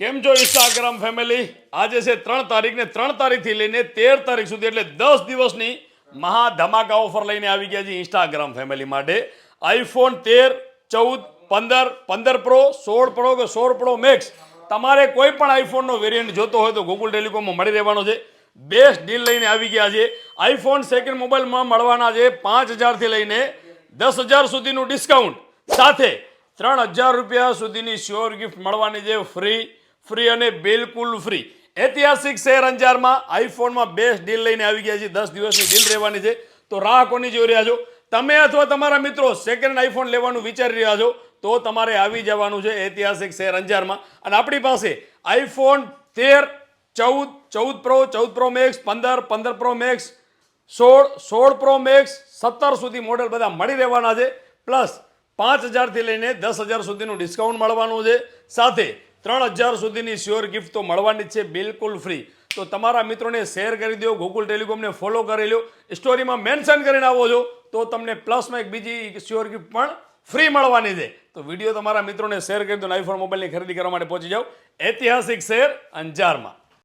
કેમ છો Instagram family? આજે છે 3 તારીખ ને 3 તારીખથી લઈને 13 તારીખ સુધી એટલે 10 દિવસની મહા ધમાકા ઓફર લઈને આવી ગયા છે ઇન્સ્ટાગ્રામ ફેમિલી માટે. આઈફોન 13, 14, 15, 15 પ્રો, 16 પ્રો કે 16 પ્રો મેક્સ તમારે કોઈ પણ આઈફોનનો વેરિયન્ટ જોતો હોય તો ગૂગલ ટેલિકોમમાં મળી રહેવાનો છે. બેસ્ટ ડીલ લઈને આવી ગયા છે. આઈફોન સેકન્ડ મોબાઈલમાં મળવાના છે 5000 થી લઈને 10000 સુધીનું ડિસ્કાઉન્ટ સાથે 3000 રૂપિયા સુધીની શ્યોર ગિફ્ટ મળવાની છે. ફ્રી અને બિલકુલ ફ્રી. ઐતિહાસિક શહેર અંજારમાં આઈફોનમાં બેસ્ટ ડીલ લઈને આવી ગયા છે. 10 દિવસની ડીલ રહેવાની છે. તો રાહ કોની જોઈ રહ્યા છો? તમે અથવા તમારા મિત્રો સેકન્ડ આઈફોન લેવાનું વિચારી રહ્યા છો તો તમારે આવી જવાનું છે ઐતિહાસિક શહેર અંજારમાં. અને આપણી પાસે iPhone 13, 14, 14 pro, 14 pro max, 15, 15 pro max, 16, 16 pro max, 17 સુધી મોડેલ બધા મળી રહેવાના છે. પ્લસ 5000 થી લઈને 10000 સુધીનું ડિસ્કાઉન્ટ મળવાનું છે. સાથે 3000 સુધીની શ્યોર ગિફ્ટ તો મળવાની જ છે બિલકુલ ફ્રી. તો તમારા મિત્રોને શેર કરી દો, ગૂગલ ટેલિકોમને ફોલો કરી લો, સ્ટોરીમાં મેન્શન કરીને આવો છો તો તમને પ્લસમાં એક બીજી શ્યોર ગિફ્ટ પણ ફ્રી મળવાની છે. તો વિડીયો તમારા મિત્રોને શેર કરી દો અને આઈફોન મોબાઈલની ખરીદી કરવા માટે પહોંચી જાઓ ઐતિહાસિક શહેર અંજારમાં.